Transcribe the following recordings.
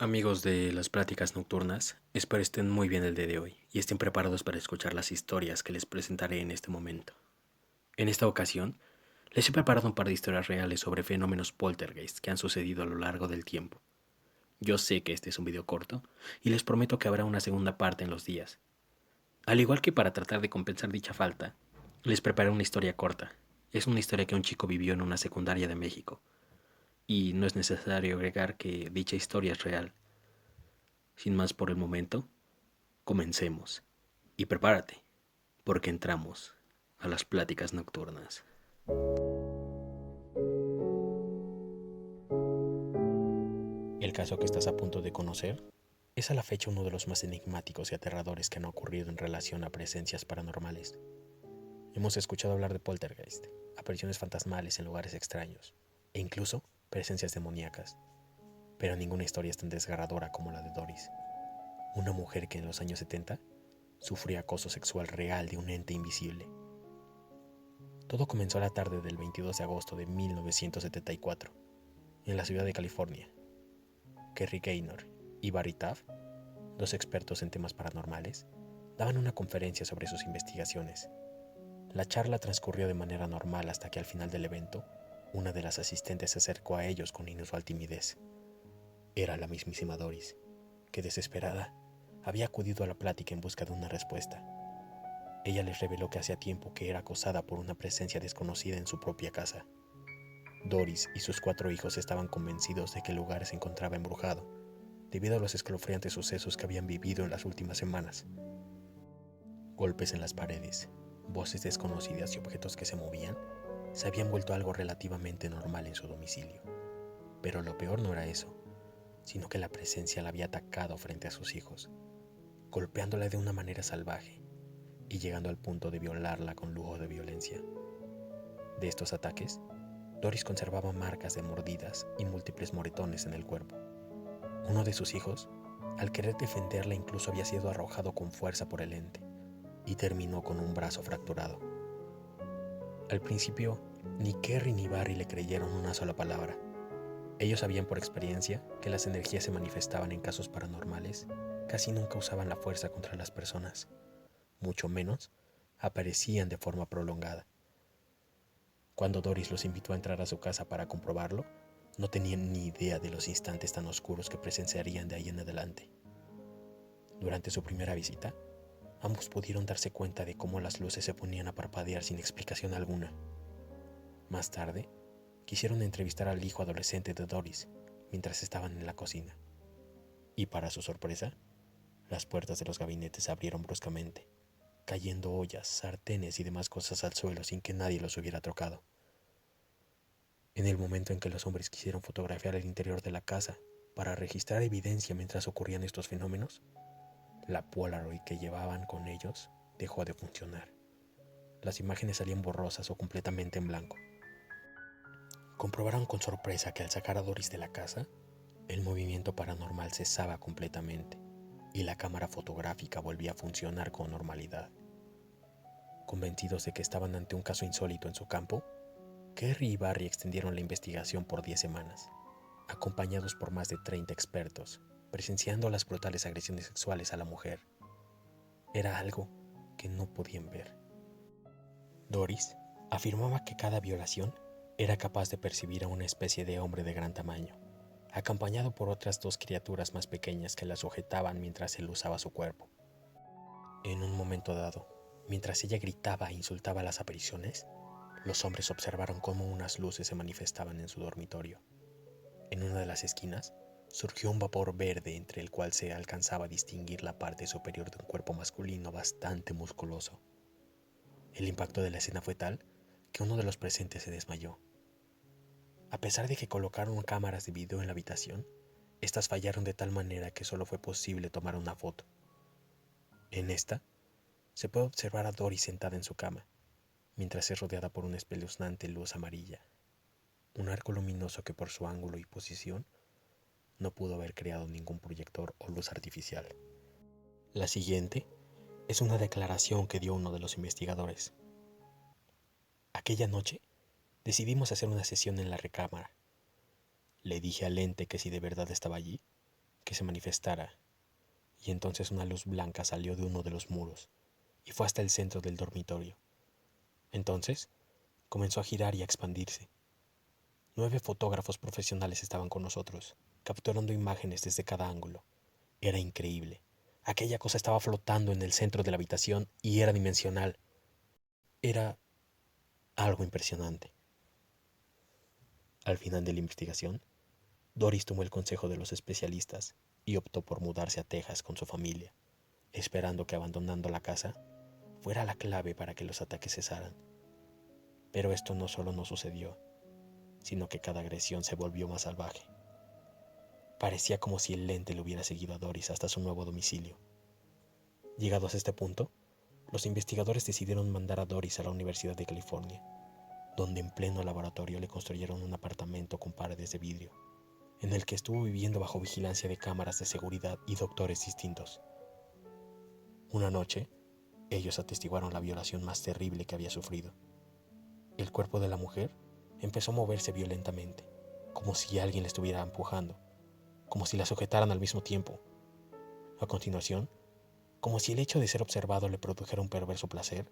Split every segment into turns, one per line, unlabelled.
Amigos de las pláticas nocturnas, espero estén muy bien el día de hoy y estén preparados para escuchar las historias que les presentaré en este momento. En esta ocasión, les he preparado un par de historias reales sobre fenómenos poltergeist que han sucedido a lo largo del tiempo. Yo sé que este es un video corto y les prometo que habrá una segunda parte en los días. Al igual que para tratar de compensar dicha falta, les preparé una historia corta. Es una historia que un chico vivió en una secundaria de México, y no es necesario agregar que dicha historia es real. Sin más por el momento, comencemos. Y prepárate, porque entramos a las pláticas nocturnas. El caso que estás a punto de conocer es a la fecha uno de los más enigmáticos y aterradores que han ocurrido en relación a presencias paranormales. Hemos escuchado hablar de poltergeist, apariciones fantasmales en lugares extraños, e incluso presencias demoníacas. Pero ninguna historia es tan desgarradora como la de Doris, una mujer que en los años 70 sufrió acoso sexual real de un ente invisible. Todo comenzó la tarde del 22 de agosto de 1974, en la ciudad de California. Kerry Gaynor y Barry Taff, dos expertos en temas paranormales, daban una conferencia sobre sus investigaciones. La charla transcurrió de manera normal hasta que al final del evento, una de las asistentes se acercó a ellos con inusual timidez. Era la mismísima Doris, que desesperada había acudido a la plática en busca de una respuesta. Ella les reveló que hacía tiempo que era acosada por una presencia desconocida en su propia casa. Doris y sus 4 hijos estaban convencidos de que el lugar se encontraba embrujado, debido a los escalofriantes sucesos que habían vivido en las últimas semanas. Golpes en las paredes, voces desconocidas y objetos que se movían se habían vuelto algo relativamente normal en su domicilio. Pero lo peor no era eso, sino que la presencia la había atacado frente a sus hijos, golpeándola de una manera salvaje y llegando al punto de violarla con lujo de violencia. De estos ataques, Doris conservaba marcas de mordidas y múltiples moretones en el cuerpo. Uno de sus hijos, al querer defenderla, incluso había sido arrojado con fuerza por el ente y terminó con un brazo fracturado. Al principio, ni Kerry ni Barry le creyeron una sola palabra. Ellos sabían por experiencia que las energías se manifestaban en casos paranormales, casi nunca usaban la fuerza contra las personas, mucho menos aparecían de forma prolongada. Cuando Doris los invitó a entrar a su casa para comprobarlo, no tenían ni idea de los instantes tan oscuros que presenciarían de ahí en adelante. Durante su primera visita, ambos pudieron darse cuenta de cómo las luces se ponían a parpadear sin explicación alguna. Más tarde, quisieron entrevistar al hijo adolescente de Doris mientras estaban en la cocina. Y para su sorpresa, las puertas de los gabinetes se abrieron bruscamente, cayendo ollas, sartenes y demás cosas al suelo sin que nadie los hubiera tocado. En el momento en que los hombres quisieron fotografiar el interior de la casa para registrar evidencia mientras ocurrían estos fenómenos, la Polaroid que llevaban con ellos dejó de funcionar. Las imágenes salían borrosas o completamente en blanco. Comprobaron con sorpresa que al sacar a Doris de la casa, el movimiento paranormal cesaba completamente y la cámara fotográfica volvía a funcionar con normalidad. Convencidos de que estaban ante un caso insólito en su campo, Kerry y Barry extendieron la investigación por 10 semanas, acompañados por más de 30 expertos, presenciando las brutales agresiones sexuales a la mujer. Era algo que no podían ver. Doris afirmaba que cada violación era capaz de percibir a una especie de hombre de gran tamaño, acompañado por otras 2 criaturas más pequeñas que la sujetaban mientras él usaba su cuerpo. En un momento dado, mientras ella gritaba e insultaba a las apariciones, los hombres observaron cómo unas luces se manifestaban en su dormitorio. En una de las esquinas surgió un vapor verde entre el cual se alcanzaba a distinguir la parte superior de un cuerpo masculino bastante musculoso. El impacto de la escena fue tal que uno de los presentes se desmayó. A pesar de que colocaron cámaras de video en la habitación, estas fallaron de tal manera que solo fue posible tomar una foto. En esta, se puede observar a Doris sentada en su cama, mientras es rodeada por una espeluznante luz amarilla, un arco luminoso que por su ángulo y posición no pudo haber creado ningún proyector o luz artificial. La siguiente es una declaración que dio uno de los investigadores. Aquella noche decidimos hacer una sesión en la recámara. Le dije al ente que si de verdad estaba allí, que se manifestara, y entonces una luz blanca salió de uno de los muros y fue hasta el centro del dormitorio. Entonces comenzó a girar y a expandirse. 9 fotógrafos profesionales estaban con nosotros, capturando imágenes desde cada ángulo. Era increíble. Aquella cosa estaba flotando en el centro de la habitación y era dimensional. Era algo impresionante. Al final de la investigación, Doris tomó el consejo de los especialistas y optó por mudarse a Texas con su familia, esperando que abandonando la casa fuera la clave para que los ataques cesaran. Pero esto no solo no sucedió, sino que cada agresión se volvió más salvaje. Parecía como si el lente le hubiera seguido a Doris hasta su nuevo domicilio. Llegados a este punto, los investigadores decidieron mandar a Doris a la Universidad de California, donde en pleno laboratorio le construyeron un apartamento con paredes de vidrio, en el que estuvo viviendo bajo vigilancia de cámaras de seguridad y doctores distintos. Una noche, ellos atestiguaron la violación más terrible que había sufrido. El cuerpo de la mujer empezó a moverse violentamente, como si alguien la estuviera empujando, como si la sujetaran al mismo tiempo. A continuación, como si el hecho de ser observado le produjera un perverso placer,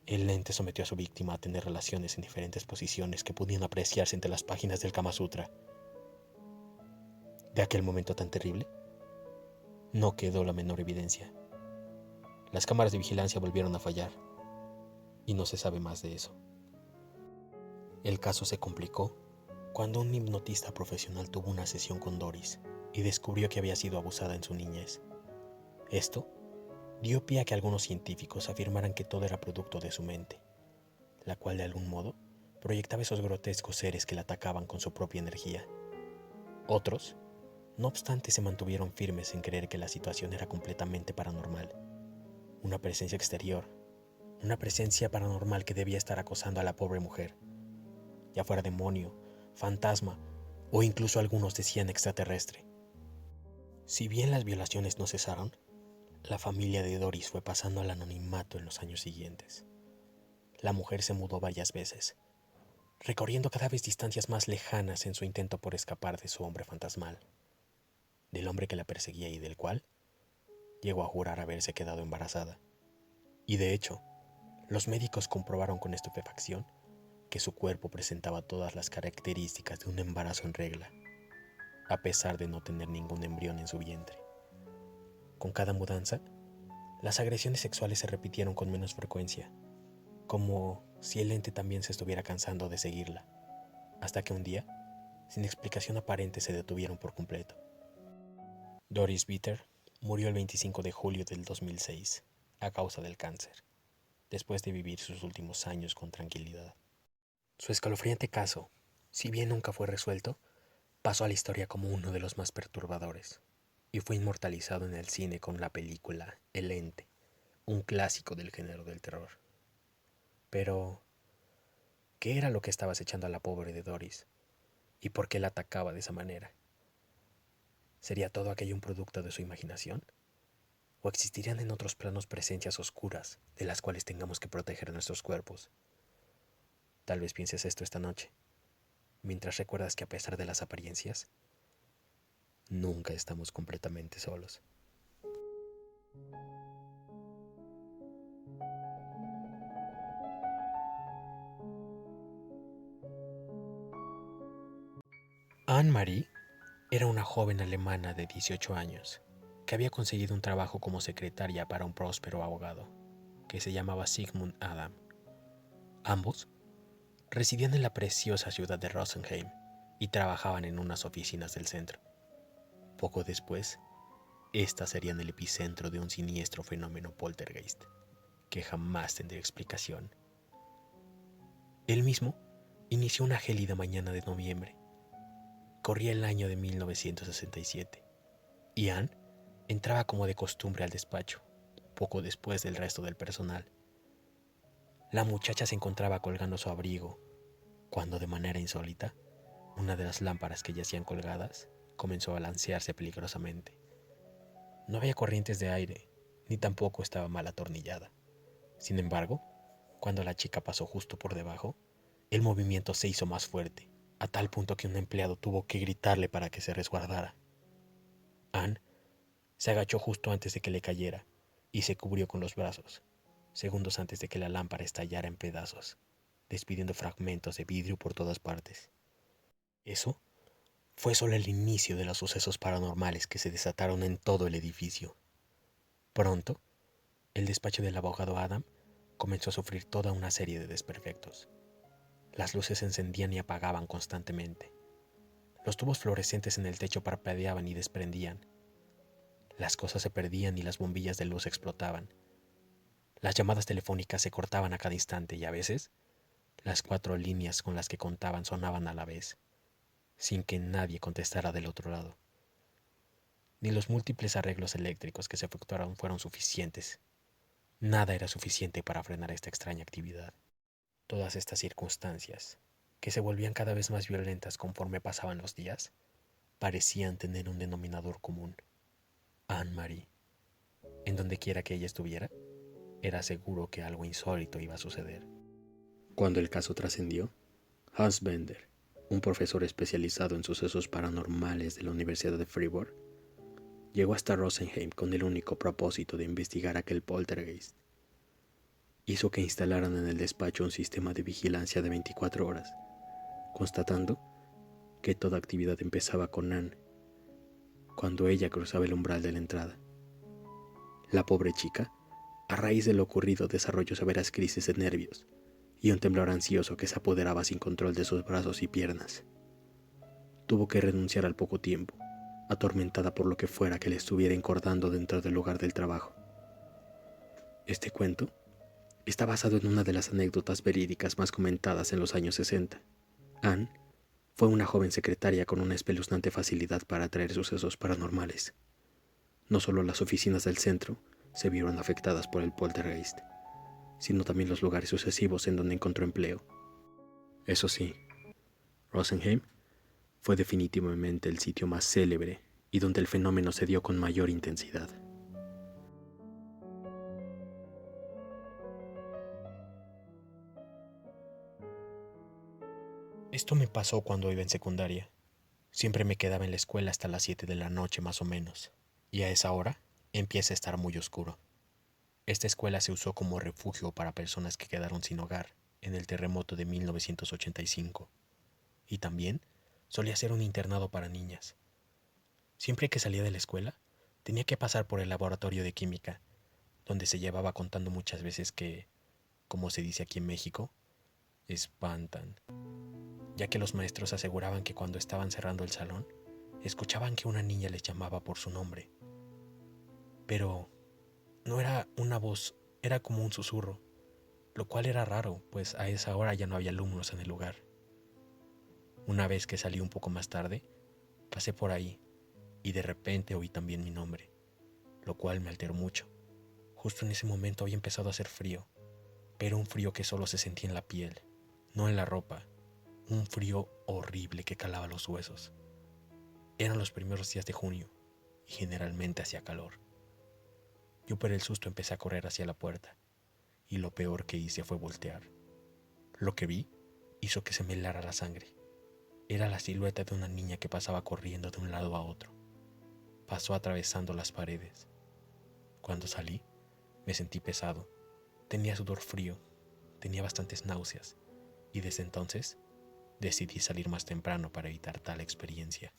el ente sometió a su víctima a tener relaciones en diferentes posiciones que podían apreciarse entre las páginas del Kama Sutra. De aquel momento tan terrible, no quedó la menor evidencia. Las cámaras de vigilancia volvieron a fallar, y no se sabe más de eso. El caso se complicó cuando un hipnotista profesional tuvo una sesión con Doris y descubrió que había sido abusada en su niñez. Esto dio pie a que algunos científicos afirmaran que todo era producto de su mente, la cual de algún modo proyectaba esos grotescos seres que la atacaban con su propia energía. Otros, no obstante, se mantuvieron firmes en creer que la situación era completamente paranormal. Una presencia exterior, una presencia paranormal que debía estar acosando a la pobre mujer, ya fuera demonio, fantasma o incluso algunos decían extraterrestre. Si bien las violaciones no cesaron, la familia de Doris fue pasando al anonimato en los años siguientes. La mujer se mudó varias veces, recorriendo cada vez distancias más lejanas en su intento por escapar de su hombre fantasmal, del hombre que la perseguía y del cual llegó a jurar haberse quedado embarazada. Y de hecho, los médicos comprobaron con estupefacción que su cuerpo presentaba todas las características de un embarazo en regla, a pesar de no tener ningún embrión en su vientre. Con cada mudanza, las agresiones sexuales se repitieron con menos frecuencia, como si el ente también se estuviera cansando de seguirla, hasta que un día, sin explicación aparente, se detuvieron por completo. Doris Bitter murió el 25 de julio del 2006 a causa del cáncer, después de vivir sus últimos años con tranquilidad. Su escalofriante caso, si bien nunca fue resuelto, pasó a la historia como uno de los más perturbadores y fue inmortalizado en el cine con la película El Ente, un clásico del género del terror. Pero, ¿qué era lo que estaba acechando a la pobre de Doris? ¿Y por qué la atacaba de esa manera? ¿Sería todo aquello un producto de su imaginación? ¿O existirían en otros planos presencias oscuras de las cuales tengamos que proteger nuestros cuerpos? Tal vez pienses esto esta noche, mientras recuerdas que a pesar de las apariencias, nunca estamos completamente solos. Anne-Marie era una joven alemana de 18 años que había conseguido un trabajo como secretaria para un próspero abogado que se llamaba Sigmund Adam. Ambos residían en la preciosa ciudad de Rosenheim y trabajaban en unas oficinas del centro. Poco después, estas serían el epicentro de un siniestro fenómeno poltergeist que jamás tendría explicación. Él mismo inició una gélida mañana de noviembre. Corría el año de 1967 y Anne entraba como de costumbre al despacho, poco después del resto del personal. La muchacha se encontraba colgando su abrigo cuando, de manera insólita, una de las lámparas que yacían colgadas comenzó a balancearse peligrosamente. No había corrientes de aire, ni tampoco estaba mal atornillada. Sin embargo, cuando la chica pasó justo por debajo, el movimiento se hizo más fuerte, a tal punto que un empleado tuvo que gritarle para que se resguardara. Se agachó justo antes de que le cayera y se cubrió con los brazos, segundos antes de que la lámpara estallara en pedazos, despidiendo fragmentos de vidrio por todas partes. Eso fue solo el inicio de los sucesos paranormales que se desataron en todo el edificio. Pronto, el despacho del abogado Adam comenzó a sufrir toda una serie de desperfectos. Las luces se encendían y apagaban constantemente. Los tubos fluorescentes en el techo parpadeaban y desprendían. Las cosas se perdían y las bombillas de luz explotaban. Las llamadas telefónicas se cortaban a cada instante y a veces las 4 líneas con las que contaban sonaban a la vez, sin que nadie contestara del otro lado. Ni los múltiples arreglos eléctricos que se efectuaron fueron suficientes. Nada era suficiente para frenar esta extraña actividad. Todas estas circunstancias, que se volvían cada vez más violentas conforme pasaban los días, parecían tener un denominador común: Anne-Marie. En donde quiera que ella estuviera, era seguro que algo insólito iba a suceder. Cuando el caso trascendió, Hans Bender, un profesor especializado en sucesos paranormales de la Universidad de Fribourg, llegó hasta Rosenheim con el único propósito de investigar aquel poltergeist. Hizo que instalaran en el despacho un sistema de vigilancia de 24 horas, constatando que toda actividad empezaba con Anne, cuando ella cruzaba el umbral de la entrada. La pobre chica, a raíz de lo ocurrido, desarrolló severas crisis de nervios y un temblor ansioso que se apoderaba sin control de sus brazos y piernas. Tuvo que renunciar al poco tiempo, atormentada por lo que fuera que le estuviera encordando dentro del lugar del trabajo. Este cuento está basado en una de las anécdotas verídicas más comentadas en los años 60. Anne fue una joven secretaria con una espeluznante facilidad para atraer sucesos paranormales. No solo las oficinas del centro se vieron afectadas por el poltergeist, sino también los lugares sucesivos en donde encontró empleo. Eso sí, Rosenheim fue definitivamente el sitio más célebre y donde el fenómeno se dio con mayor intensidad. Esto me pasó cuando iba en secundaria. Siempre me quedaba en la escuela hasta las 7 de la noche más o menos, y a esa hora empieza a estar muy oscuro. Esta escuela se usó como refugio para personas que quedaron sin hogar en el terremoto de 1985, y también solía ser un internado para niñas. Siempre que salía de la escuela, tenía que pasar por el laboratorio de química, donde se llevaba contando muchas veces que, como se dice aquí en México, espantan, ya que los maestros aseguraban que cuando estaban cerrando el salón, escuchaban que una niña les llamaba por su nombre. Pero no era una voz, era como un susurro, lo cual era raro, pues a esa hora ya no había alumnos en el lugar. Una vez que salí un poco más tarde, pasé por ahí y de repente oí también mi nombre, lo cual me alteró mucho. Justo en ese momento había empezado a hacer frío, pero un frío que solo se sentía en la piel, no en la ropa. Un frío horrible que calaba los huesos. Eran los primeros días de junio y generalmente hacía calor. Yo por el susto empecé a correr hacia la puerta y lo peor que hice fue voltear. Lo que vi hizo que se me helara la sangre. Era la silueta de una niña que pasaba corriendo de un lado a otro. Pasó atravesando las paredes. Cuando salí, me sentí pesado. Tenía sudor frío, tenía bastantes náuseas y desde entonces decidí salir más temprano para evitar tal experiencia.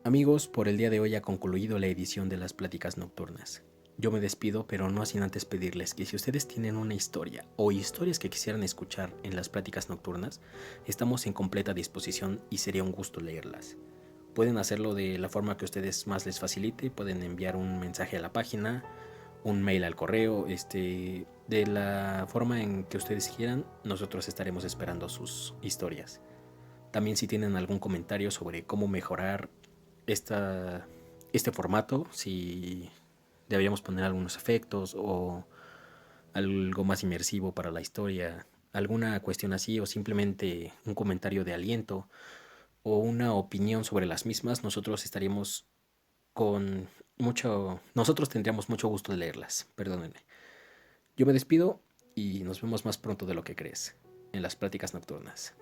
Amigos, por el día de hoy ha concluido la edición de las Pláticas Nocturnas. Yo me despido, pero no sin antes pedirles que si ustedes tienen una historia o historias que quisieran escuchar en las Pláticas Nocturnas, estamos en completa disposición y sería un gusto leerlas. Pueden hacerlo de la forma que a ustedes más les facilite, pueden enviar un mensaje a la página, un mail al correo, de la forma en que ustedes quieran, nosotros estaremos esperando sus historias. También si tienen algún comentario sobre cómo mejorar este formato, si deberíamos poner algunos efectos o algo más inmersivo para la historia, alguna cuestión así, o simplemente un comentario de aliento o una opinión sobre las mismas, nosotros tendríamos mucho gusto de leerlas. Perdónenme. Yo me despido y nos vemos más pronto de lo que crees. en las pláticas nocturnas.